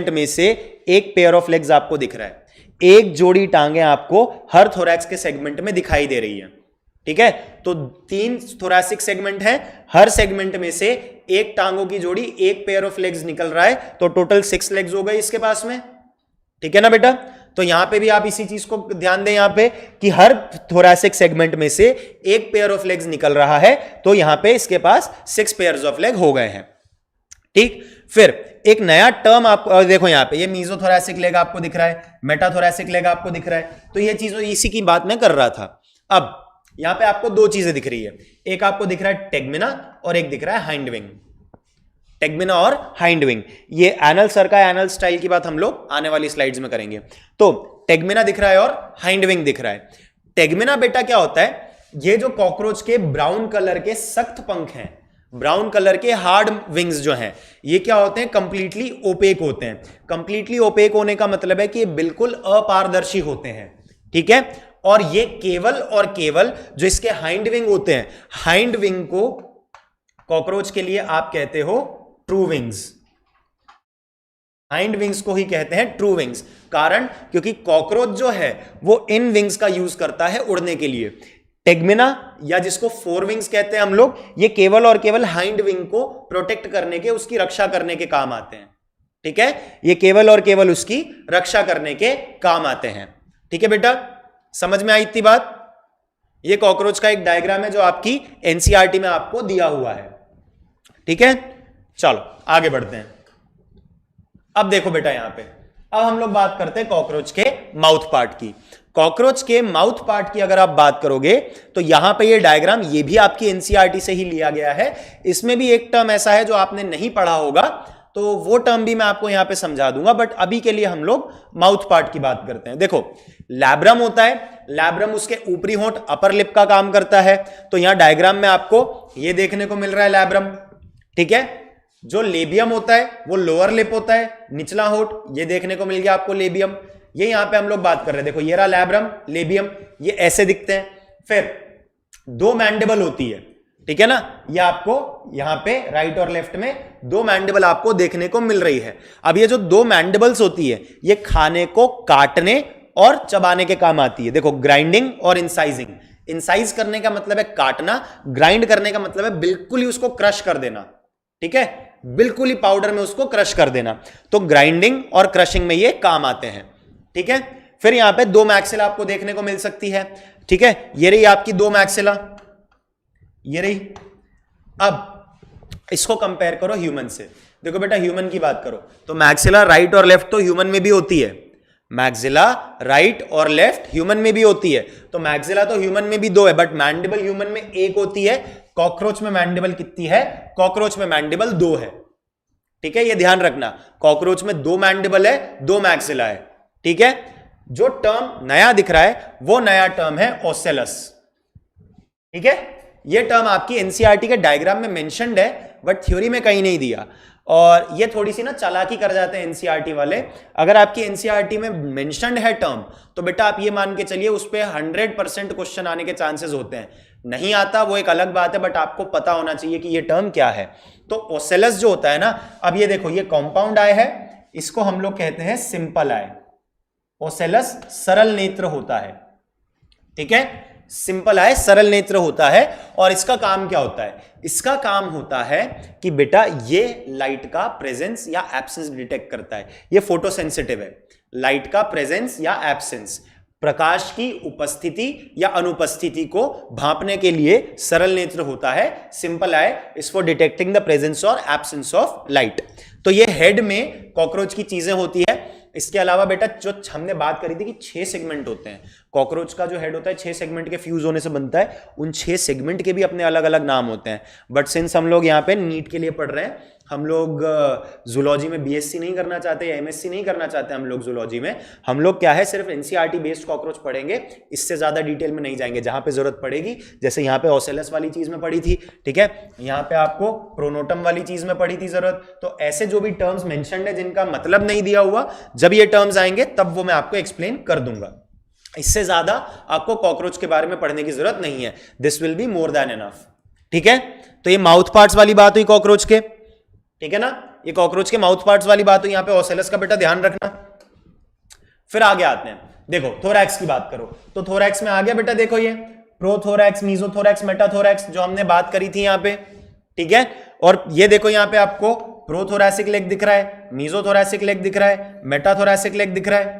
में से एक पेयर ऑफ लेग्स आपको दिख रहा है, एक जोड़ी टांगे आपको हर थोरैक्स के सेगमेंट में दिखाई दे रही है। ठीक है, तो 3 थोरैसिक सेगमेंट है, हर सेगमेंट में से एक टांगों की जोड़ी, एक पेयर ऑफ लेग्स निकल रहा है, तो टोटल 6 लेग्स हो गए इसके पास में। ठीक है ना बेटा, तो यहां पे भी आप इसी चीज को ध्यान दें यहां पे कि हर थोरैसिक सेगमेंट में से एक पेयर ऑफ लेग्स निकल रहा है, तो यहां पे इसके पास 6 पेयर्स ऑफ लेग हो गए हैं। ठीक, फिर एक नया टर्म आपको देखो यहां पे, ये मीजोथोरैसिक लेग आपको दिख रहा है, मेटाथोरैसिक लेग आपको दिख रहा है, तो ये चीज इसी की बात मैं कर रहा था। अब यहां पे आपको 2 चीजें दिख रही है, एक आपको दिख रहा है टेगमिना और एक दिख रहा है हाइंड विंग। टेगमिना और हाइंड विंग, ये एनल सर्का, एनल स्टाइल की बात हम लोग आने वाली स्लाइड्स में करेंगे। तो टेगमिना दिख रहा है और हाइंड विंग दिख रहा है। टेगमिना बेटा क्या होता है, ये जो कॉकरोच के ब्राउन कलर के सख्त पंख हैं, ब्राउन कलर के हार्ड विंग्स जो हैं, ये क्या होते हैं, कंप्लीटली ओपेक होते हैं। कंप्लीटली ओपेक होने का मतलब है कि ये बिल्कुल अपारदर्शी होते हैं। ठीक है, और ये केवल और केवल जो इसके हाइंड विंग होते हैं, हाइंड विंग को कॉकरोच के लिए आप कहते हो ट्रू विंग्स, हाइंड विंग्स को ही कहते हैं ट्रू विंग्स। कारण क्योंकि कॉकरोच जो है वो इन विंग्स का यूज करता है उड़ने के लिए। टेगमिना या जिसको 4 विंग्स कहते हैं हम लोग, ये केवल और केवल हाइंड विंग को प्रोटेक्ट करने के, उसकी रक्षा करने के काम आते हैं। ठीक है, ये केवल और केवल उसकी रक्षा करने के काम आते हैं। ठीक है बेटा, समझ में आई इतनी बात? ये कॉकरोच का एक डायग्राम है जो आपकी एनसीईआरटी में आपको दिया हुआ है। ठीक है, चलो आगे बढ़ते हैं। अब देखो बेटा यहां पे, अब हम लोग बात करते हैं कॉकरोच के माउथ पार्ट की। कॉकरोच के माउथ पार्ट की अगर आप बात करोगे तो यहां पे ये डायग्राम, ये भी आपकी एनसीईआरटी से ही लिया गया है। इसमें भी एक टर्म ऐसा है जो आपने नहीं पढ़ा होगा, तो वो टर्म भी मैं आपको यहां पे समझा दूंगा, बट अभी के लिए हम लोग माउथ पार्ट की बात करते हैं। देखो लैब्रम होता है, लैब्रम उसके ऊपरी होंठ अपर लिप का काम करता है। तो यहां डायग्राम में आपको ये देखने को मिल रहा है लैब्रम। ठीक है, जो लेबियम होता है वो लोअर लिप होता है, निचला होंठ, ये देखने को मिल गया आपको लेबियम। ये यहां पे हम लोग बात कर रहे हैं, देखो ये रहा लैब्रम, लेबियम, ये ऐसे दिखते हैं। फिर 2 मैंडिबल होती है। ठीक है ना, ये आपको यहां पे राइट और लेफ्ट में 2 मैंडिबल आपको देखने को मिल रही है। अब ये जो 2 मैंडिबल्स होती है, ये खाने को काटने और चबाने के काम आती है। देखो ग्राइंडिंग और इंसाइजिंग, इंसाइज करने का मतलब है काटना, ग्राइंड करने का मतलब है बिल्कुल ही उसको क्रश कर देना। ठीक है, बिल्कुल ही पाउडर में उसको क्रश कर देना। तो ग्राइंडिंग और क्रशिंग में ये काम आते हैं। ठीक है, फिर यहां पे 2 मैक्सिला आपको देखने को मिल सकती है। ठीक है, ये रही आपकी 2 मैक्सिला, ये रही। अब इसको कंपेयर करो ह्यूमन से। देखो बेटा ह्यूमन की बात करो तो मैक्सिला राइट और लेफ्ट तो ह्यूमन में भी होती है, मैक्सिला राइट और लेफ्ट ह्यूमन में भी होती है। तो मैक्सिला तो ह्यूमन में भी 2 है, बट मैंडिबल ह्यूमन में 1 होती है। कॉकरोच में मैंडिबल कितनी है? कॉकरोच में मैंडिबल 2 है। ठीक है, ये ध्यान रखना, कॉकरोच में 2 मैंडिबल है, 2 मैक्सिला है। ठीक है, जो टर्म नया दिख रहा है वो नया टर्म है ओसेलस। ठीक है, ये टर्म आपकी एनसीईआरटी के डायग्राम में मेंशन्ड है, बट थ्योरी में कहीं नहीं दिया। और ये थोड़ी सी ना चालाकी कर जाते हैं एनसीईआरटी वाले। अगर आपकी एनसीईआरटी में मेंशन्ड है टर्म, तो बेटा आप ये मान के चलिए उस पर 100% क्वेश्चन आने के चांसेस होते हैं। नहीं आता वो एक अलग बात है, बट आपको पता होना चाहिए कि ये टर्म क्या है। तो ओसेलस जो होता है ना, अब ये देखो ये कॉम्पाउंड आई है, इसको हम लोग कहते हैं सिंपल आई। ओसेलस सरल नेत्र होता है। ठीक है, सिंपल आई सरल नेत्र होता है। और इसका काम क्या होता है? इसका काम होता है कि बेटा ये लाइट का प्रेजेंस या एब्सेंस डिटेक्ट करता है। ये फोटो सेंसिटिव है, लाइट का प्रेजेंस या एब्सेंस, प्रकाश की उपस्थिति या अनुपस्थिति को भांपने के लिए सरल नेत्र होता है simple I, is for detecting the presence और एब्सेंस ऑफ लाइट। तो ये हेड में कॉकरोच की चीजें होती है। इसके अलावा बेटा जो हमने बात करी थी कि 6 सेगमेंट होते हैं, कॉकरोच का जो हेड होता है 6 सेगमेंट के फ्यूज होने से बनता है। उन 6 सेगमेंट के भी अपने अलग अलग नाम होते हैं, बट सिंस हम लोग यहाँ पे नीट के लिए पढ़ रहे हैं, हम लोग जूलॉजी में बीएससी नहीं करना चाहते या एमएससी नहीं करना चाहते हम लोग जूलॉजी में, हम लोग क्या है सिर्फ एनसीईआरटी बेस्ड कॉकरोच पढ़ेंगे, इससे ज्यादा डिटेल में नहीं जाएंगे। जहां पे जरूरत पड़ेगी, जैसे यहाँ पे ओसेलस वाली चीज में पढ़ी थी, ठीक है, यहाँ पे आपको प्रोनोटम वाली चीज में पढ़ी थी जरूरत, तो ऐसे जो भी टर्म्स मेंशन्ड है जिनका मतलब नहीं दिया हुआ, जब ये टर्म्स आएंगे तब वो मैं आपको एक्सप्लेन कर दूंगा। इससे ज्यादा आपको कॉकरोच के बारे में पढ़ने की जरूरत नहीं है। This will be more than enough, ठीक है। तो ये माउथ पार्ट्स वाली बात हुई कॉकरोच के, ठीक है ना, ये कॉकरोच के माउथ पार्ट्स वाली बात हुई। यहां पे ओसेलस का बेटा ध्यान रखना। फिर आगे आते हैं, देखो थोरैक्स की बात करो तो थोरैक्स में आ गया बेटा, देखो ये प्रोथोरैक्स, मीजोथोरैक्स, मेटाथोरैक्स जो हमने बात करी थी यहां पे, ठीक है। और ये देखो यहां पे आपको प्रोथोरैसिक लेग दिख रहा है, मीजोथोरैसिक लेग दिख रहा है, मेटाथोरैसिक लेग दिख रहा है,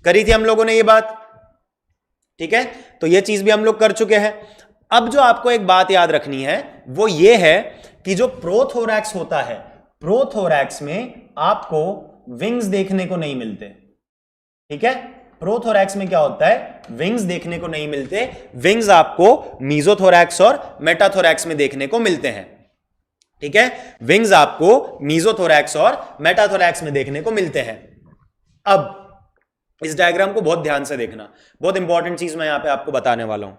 करी थी हम लोगों ने ये बात, ठीक है। तो ये चीज भी हम लोग कर चुके हैं। अब जो आपको एक बात याद रखनी है वो ये है कि जो प्रोथोरैक्स होता है, प्रोथोरैक्स में आपको विंग्स देखने को नहीं मिलते, ठीक है। प्रोथोरैक्स में क्या होता है, विंग्स देखने को नहीं मिलते। विंग्स आपको मीजोथोरैक्स और मेटाथोरैक्स में देखने को मिलते हैं, ठीक है। विंग्स आपको मीजोथोरैक्स और मेटाथोरैक्स में देखने को मिलते हैं। अब इस डायग्राम को बहुत ध्यान से देखना, बहुत इंपॉर्टेंट चीज मैं यहां पे आपको बताने वाला हूं।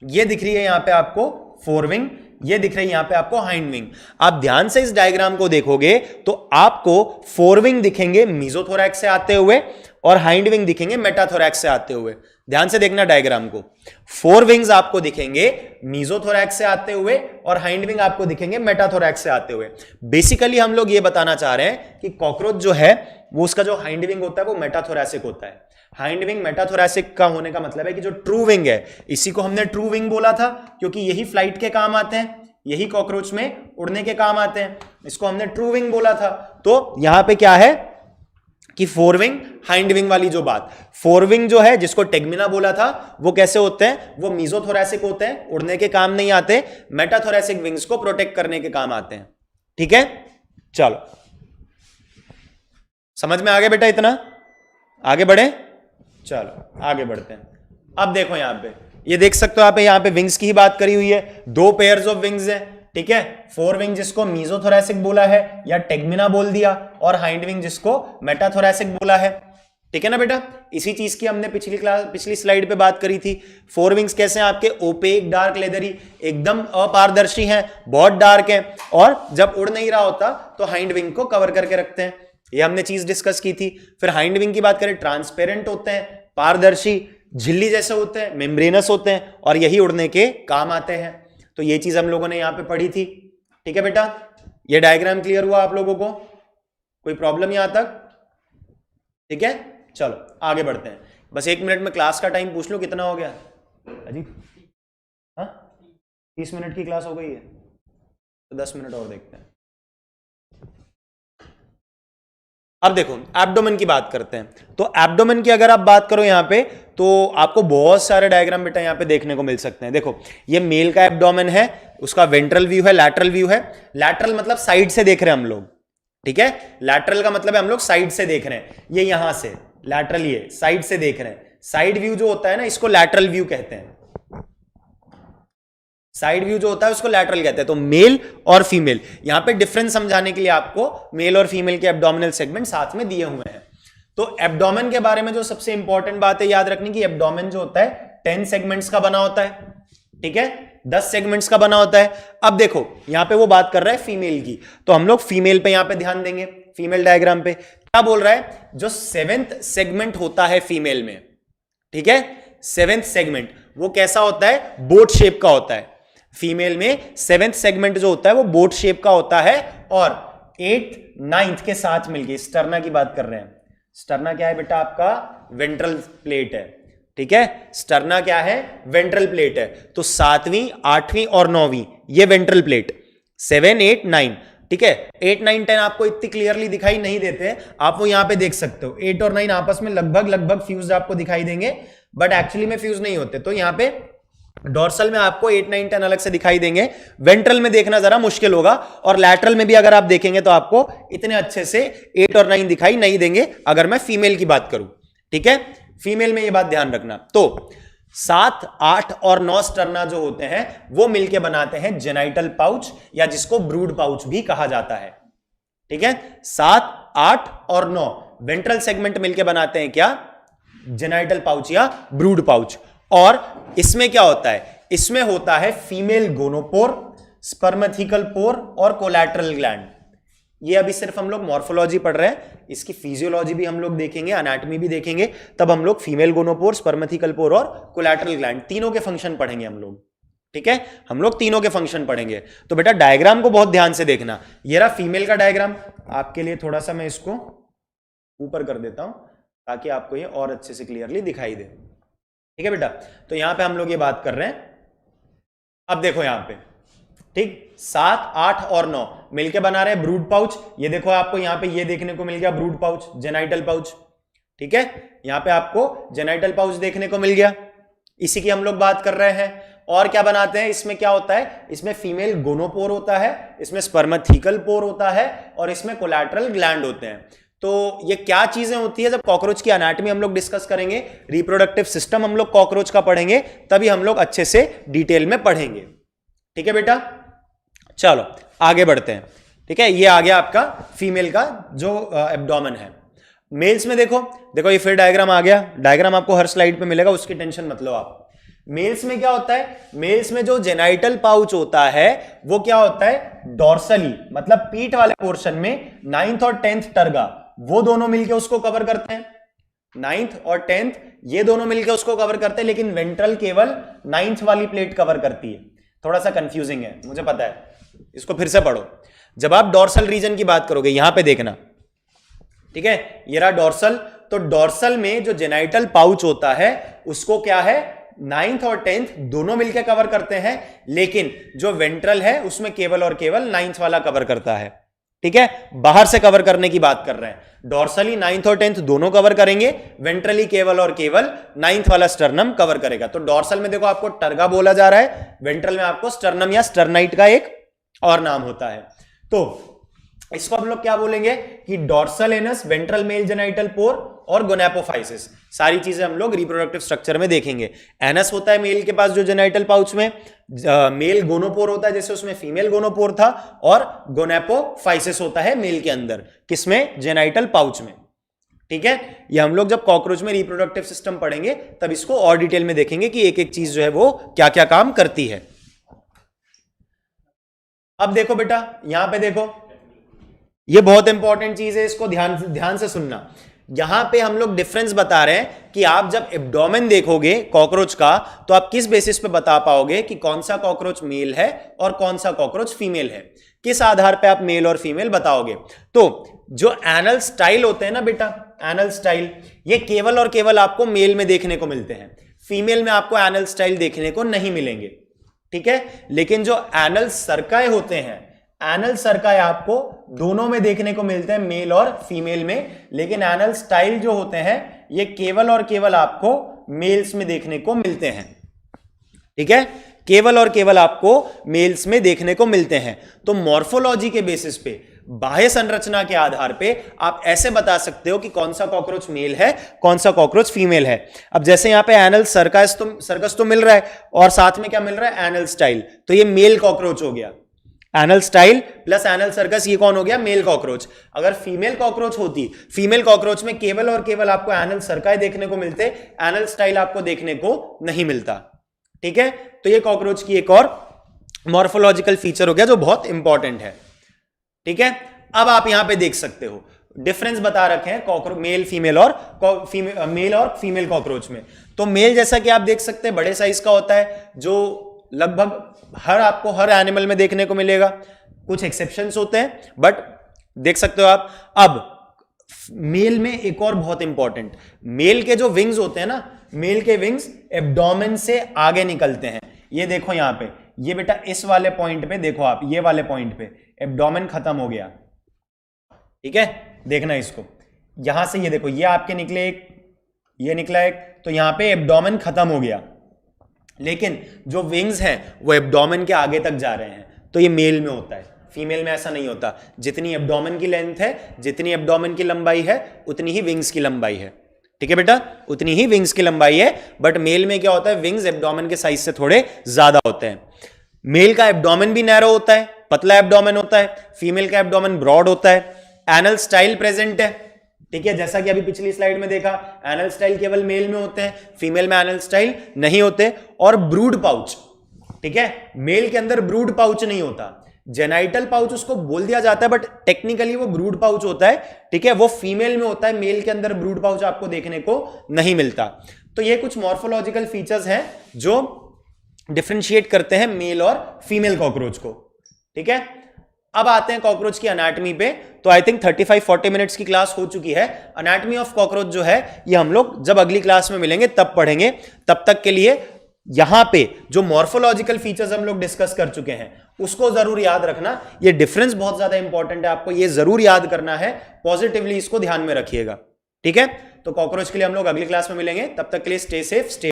ये दिख रही है यहां पे आपको फोरविंग, ये दिख रही है यहां पे आपको हाइंड विंग। आप ध्यान से इस डायग्राम को देखोगे तो आपको फोरविंग दिखेंगे मीजोथोरैक्स से आते हुए और हाइंड विंग दिखेंगे मेटाथोरैक्स से आते हुए। ध्यान से देखना डायग्राम को, फोर विंग्स आपको दिखेंगे मीजोथोरैक्स से आते हुए और हाइंड विंग आपको दिखेंगे मेटाथोरैक्स से आते हुए। बेसिकली हम लोग ये बताना चाह रहे हैं कि कॉकरोच जो है वो उसका जो हाइंड विंग होता है वो मेटाथोरैसिक होता है। हाइंड विंग मेटाथोरैसिक का होने का मतलब है कि जो ट्रू विंग है, इसी को हमने ट्रू विंग बोला था क्योंकि यही फ्लाइट के काम आते हैं, यही कॉकरोच में उड़ने के काम आते हैं, इसको हमने ट्रू विंग बोला था। तो यहां पे क्या है कि फोर विंग हाइंड विंग वाली जो बात, फोर विंग जो है जिसको टेगमिना बोला था वो कैसे होते हैं, वो मीजोथोरैसिक होते हैं, उड़ने के काम नहीं आते, मेटाथोरैसिक विंग्स को प्रोटेक्ट करने के काम आते हैं, ठीक है। चलो समझ में आ गया बेटा, इतना आगे बढ़े, चलो आगे बढ़ते हैं। अब देखो यहां पे, ये देख सकते हो आप यहां पे विंग्स की ही बात करी हुई है, दो पेयर्स ऑफ विंग्स है, ठीक है। फोर विंग जिसको मीजोथोरैसिक बोला है या टेगमिना बोल दिया, और हाइंड विंग जिसको मेटाथोरैसिक बोला है, ठीक है ना बेटा। इसी चीज की हमने पिछली स्लाइड पे बात करी थी। फोर विंग्स कैसे हैं आपके, ओपेक, डार्क, लेदरी, एकदम अपारदर्शी हैं, बहुत डार्क हैं, और जब उड़ नहीं रहा होता तो हाइंड विंग को कवर करके रखते हैं, ये हमने चीज डिस्कस की थी। फिर हाइंड विंग की बात करें, ट्रांसपेरेंट होते हैं, पारदर्शी, झिल्ली जैसे होते हैं, मेम्ब्रेनस होते हैं, और यही उड़ने के काम आते हैं। तो ये चीज हम लोगों ने यहां पे पढ़ी थी, ठीक है बेटा। ये डायग्राम क्लियर हुआ आप लोगों को, कोई प्रॉब्लम यहां तक, ठीक है। चलो आगे बढ़ते हैं, बस 1 मिनट में क्लास का टाइम पूछ लो कितना हो गया अजी, हाँ 30 मिनट की क्लास हो गई है, तो 10 मिनट और देखते हैं। अब देखो एब्डोमेन की बात करते हैं। तो एब्डोमेन की अगर आप बात करो यहां पे, तो आपको बहुत सारे डायग्राम बेटा यहां पे देखने को मिल सकते हैं। देखो ये मेल का एब्डोमेन है, उसका वेंट्रल व्यू है, लैटरल व्यू है। लैटरल मतलब साइड से देख रहे हैं हम लोग, ठीक है। लैटरल का मतलब है हम लोग साइड से देख रहे हैं, ये यहां से लैटरल, ये साइड से देख रहे हैं। साइड व्यू जो होता है ना, इसको लैटरल व्यू कहते हैं। साइड व्यू जो होता है उसको लैटरल कहते हैं। तो मेल और फीमेल, यहां पे डिफरेंस समझाने के लिए आपको मेल और फीमेल के एब्डोमिनल सेगमेंट साथ में दिए हुए हैं। तो एब्डोमेन के बारे में जो सबसे इंपॉर्टेंट बात है याद रखनी की, एब्डोमेन जो होता है 10 सेगमेंट्स का बना होता है, ठीक है, 10 सेगमेंट्स का बना होता है। अब देखो यहां पे वो बात कर रहा है फीमेल की, तो हम लोग फीमेल पे यहां पे ध्यान देंगे। फीमेल डायग्राम पे क्या बोल रहा है, जो 7th सेगमेंट होता है फीमेल में, ठीक है, 7th सेगमेंट वो कैसा होता है, बोट शेप का होता है। फीमेल में 7th सेगमेंट जो होता है वो बोट शेप का होता है, और 8th 9th के साथ मिलके स्टर्ना की बात कर रहे हैं। स्टर्ना क्या है बेटा, आपका वेंट्रल प्लेट है, ठीक है। स्टर्ना क्या है, वेंट्रल प्लेट है। तो 7वीं 8वीं और 9वीं ये वेंट्रल प्लेट, 7 8 9, ठीक है। 8 9 10 आपको इतनी क्लियरली दिखाई नहीं देते, आप वो यहां पे देख सकते हो। 8 और 9 आपस में लगभग फ्यूज आपको दिखाई देंगे, बट एक्चुअली में फ्यूज नहीं होते। तो यहां पे डोर्सल में आपको 8 9 10 अलग से दिखाई देंगे, वेंट्रल में देखना जरा मुश्किल होगा, और लैटरल में भी अगर आप देखेंगे तो आपको इतने अच्छे से 8 और 9 दिखाई नहीं देंगे अगर मैं फीमेल की बात करूं, ठीक है। फीमेल में ये बात ध्यान रखना। तो 7, 8 और 9 स्टर्ना जो होते हैं वो मिलके बनाते हैं जेनाइटल पाउच, या जिसको ब्रूड पाउच भी कहा जाता है। ठीक है, 7, 8 और 9 वेंट्रल सेगमेंट मिलके बनाते हैं क्या? जेनाइटल पाउच या ब्रूड पाउच। और इसमें क्या होता है? इसमें होता है फीमेल गोनोपोर, स्पर्मेथिकल पोर और कोलैटरल ग्लैंड। ये अभी सिर्फ हम लोग मॉर्फोलॉजी पढ़ रहे हैं, इसकी फिजियोलॉजी भी हम लोग देखेंगे, एनाटॉमी भी देखेंगे, तब हम लोग फीमेल गोनोपोर, स्पर्मेथिकल पोर और कोलैटरल ग्लैंड तीनों के फंक्शन पढ़ेंगे हम लोग। ठीक है, हम लोग तीनों के फंक्शन पढ़ेंगे। तो बेटा डायग्राम को बहुत ध्यान से देखना। ये रहा फीमेल का डायग्राम, आपके लिए थोड़ा सा मैं इसको ऊपर कर देता हूं ताकि आपको ये और अच्छे से क्लियरली दिखाई दे। ठीक है बेटा, तो यहां पे हम लोग ये बात कर रहे हैं। अब देखो यहां पे, ठीक, 7, 8 और 9 मिलके बना रहे हैं ब्रूड पाउच। ये देखो आपको यहां पे ये देखने को मिल गया ब्रूड पाउच, जेनाइटल पाउच। ठीक है, यहां पे आपको जेनाइटल पाउच देखने को मिल गया, इसी की हम लोग बात कर रहे हैं। और क्या बनाते हैं? इसमें क्या होता है? इसमें फीमेल गोनोपोर होता है, इसमें स्पर्मेथिकल पोर होता है और इसमें कोलैटरल ग्लैंड होते हैं। तो ये क्या चीजें होती है? जब कॉकरोच की एनाटॉमी हम लोग डिस्कस करेंगे, रिप्रोडक्टिव सिस्टम हम लोग कॉकरोच का पढ़ेंगे, तभी हम लोग अच्छे से डिटेल में पढ़ेंगे। ठीक है बेटा, चलो आगे बढ़ते हैं। ठीक है, ये आ गया आपका फीमेल का जो एब्डोमेन है। मेल्स में देखो, देखो ये फिर डायग्राम आ गया। डायग्राम आपको हर स्लाइड पे मिलेगा, उसकी टेंशन मत लो आप। मेल्स में क्या होता है? मेल्स में जो जेनाइटल पाउच होता है वो क्या होता है? डॉर्सली, मतलब पीठ वाले पोर्शन में 9th और 10th टर्गा, वो दोनों मिलके उसको कवर करते हैं। 9th और 10th ये दोनों मिलके उसको कवर करते हैं, लेकिन वेंट्रल केवल 9th वाली प्लेट कवर करती है। थोड़ा सा कंफ्यूजिंग है, मुझे पता है, इसको फिर से पढ़ो। जब आप डॉर्सल रीजन की बात करोगे, यहां पे देखना, ठीक है, ये रहा डॉर्सल। तो डॉर्सल में जो जेनाइटल पाउच होता है उसको क्या है? 9th और 10th दोनों मिलकर कवर करते हैं, लेकिन जो वेंट्रल है उसमें केवल और केवल 9th वाला कवर करता है। ठीक है, बाहर से कवर करने की बात कर रहे हैं। डॉर्सली 9th और 10th दोनों कवर करेंगे, वेंट्रली केवल और केवल 9th वाला स्टर्नम कवर करेगा। तो डॉर्सल में देखो आपको टर्गा बोला जा रहा है, वेंट्रल में आपको स्टर्नम या स्टर्नाइट का एक और नाम होता है। तो इसको हम लोग क्या बोलेंगे कि dorsal anus, ventral mail genital पोर और गोनेपोफाइसिस, सारी चीजें हम लोग रिप्रोडक्टिव स्ट्रक्चर में देखेंगे। एनस होता है मेल के पास जो जेनाइटल पाउच में, मेल गोनोपोर होता है जैसे उसमें फीमेल गोनोपोर था, और गोनेपोफाइसिस होता है मेल के अंदर, किसमें? जेनाइटल पाउच में। ठीक है, ये हम लोग जब कॉकरोच में रिप्रोडक्टिव सिस्टम पढ़ेंगे तब इसको और डिटेल में देखेंगे कि एक एक चीज जो है वो क्या क्या काम करती है। अब देखो बेटा, यहां पे देखो, ये बहुत इंपॉर्टेंट चीज है, इसको ध्यान से सुनना। यहां पे हम लोग डिफरेंस बता रहे हैं कि आप जब एब्डोमेन देखोगे कॉकरोच का, तो आप किस बेसिस पे बता पाओगे कि कौन सा कॉकरोच मेल है और कौन सा कॉकरोच फीमेल है? किस आधार पे आप मेल और फीमेल बताओगे? तो जो एनल स्टाइल होते हैं ना बेटा, एनल स्टाइल, ये केवल और केवल आपको मेल में देखने को मिलते हैं, फीमेल में आपको एनल स्टाइल देखने को नहीं मिलेंगे। ठीक है, लेकिन जो एनल सर्काई होते हैं, एनल सर्काई आपको दोनों में देखने को मिलते हैं, मेल और फीमेल में, लेकिन एनल स्टाइल जो होते हैं ये केवल और केवल आपको मेल्स में देखने को मिलते हैं। ठीक है, केवल और केवल आपको मेल्स में देखने को मिलते हैं। तो मॉर्फोलॉजी के बेसिस पे, बाह्य संरचना के आधार पे आप ऐसे बता सकते हो कि कौन सा कॉकरोच मेल है, कौन सा कॉकरोच फीमेल है। अब जैसे यहां पे एनल सर्कस तो मिल रहा है और साथ में क्या मिल रहा है? एनल स्टाइल, तो ये मेल कॉकरोच हो गया। Anal style plus anal circus, ये कौन हो गया? Male cockroach. अगर फीमेल कॉकरोच होती, फीमेल कॉकरोच में केवल और केवल आपको एनल सर्काई देखने को मिलते, एनल स्टाइल आपको देखने को नहीं मिलता। ठीक है, तो ये कॉकरोच की एक और मॉर्फोलॉजिकल फीचर हो गया जो बहुत इंपॉर्टेंट है। ठीक है, अब आप यहां पे देख सकते हो डिफरेंस बता रखे हैं कॉकरोच मेल फीमेल और मेल और फीमेल कॉकरोच में। तो मेल जैसा कि आप देख सकते हैं बड़े साइज का होता है, जो लगभग आपको हर एनिमल में देखने को मिलेगा, कुछ एक्सेप्शंस होते हैं बट देख सकते हो आप। अब मेल में एक और बहुत इंपॉर्टेंट, मेल के जो विंग्स होते हैं ना, मेल के विंग्स एब्डोमेन से आगे निकलते हैं। ये देखो यहां पे, ये बेटा इस वाले पॉइंट पे देखो आप, ये वाले पॉइंट पे एब्डोमेन खत्म हो गया। ठीक है, देखना इसको, यहां से ये देखो, ये आपके निकले एक, ये निकला एक, तो यहां पे एब्डोमेन खत्म हो गया, लेकिन जो विंग्स हैं वो एब्डोमेन के आगे तक जा रहे हैं। तो ये मेल में होता है, फीमेल में ऐसा नहीं होता। जितनी एब्डोमेन की लेंथ है, जितनी एब्डोमेन की लंबाई है, उतनी ही विंग्स की लंबाई है। ठीक है बेटा, उतनी ही विंग्स की लंबाई है, बट मेल में क्या होता है, विंग्स एब्डोमेन के साइज से थोड़े ज्यादा होते हैं। मेल का एब्डोमेन भी नैरो होता है, पतला एब्डोमेन होता है, फीमेल का एब्डोमेन ब्रॉड होता है, एनल स्टाइल प्रेजेंट है, ठीक है, जैसा कि अभी पिछली स्लाइड में देखा, एनल स्टाइल केवल मेल में होते हैं, फीमेल में एनल स्टाइल नहीं होते, और ब्रूड पाउच, ठीक है, मेल के अंदर ब्रूड पाउच नहीं होता, जेनाइटल पाउच उसको बोल दिया जाता है, बट टेक्निकली वो ब्रूड पाउच होता है, ठीक है, वो फीमेल में होता है, मेल के अंदर ब्रूड पाउच आपको देखने को नहीं मिलता। तो ये कुछ मॉर्फोलॉजिकल फीचर्स हैं जो डिफरेंशिएट करते हैं मेल और फीमेल कॉकरोच को, ठीक है। अब आते हैं कॉकरोच की एनाटॉमी पे। तो आई थिंक 35-40 मिनट्स की क्लास हो चुकी है। एनाटॉमी ऑफ कॉकरोच जो है ये हम लोग जब अगली क्लास में मिलेंगे तब पढ़ेंगे। तब तक के लिए यहां पे जो मॉर्फोलॉजिकल फीचर्स हम लोग डिस्कस कर चुके हैं उसको जरूर याद रखना। ये डिफरेंस बहुत ज्यादा इंपॉर्टेंट है, आपको ये जरूर याद करना है, पॉजिटिवली इसको ध्यान में रखिएगा, ठीक है। तो कॉकरोच के लिए हम लोग अगली क्लास में मिलेंगे, तब तक के लिए स्टे सेफ, स्टे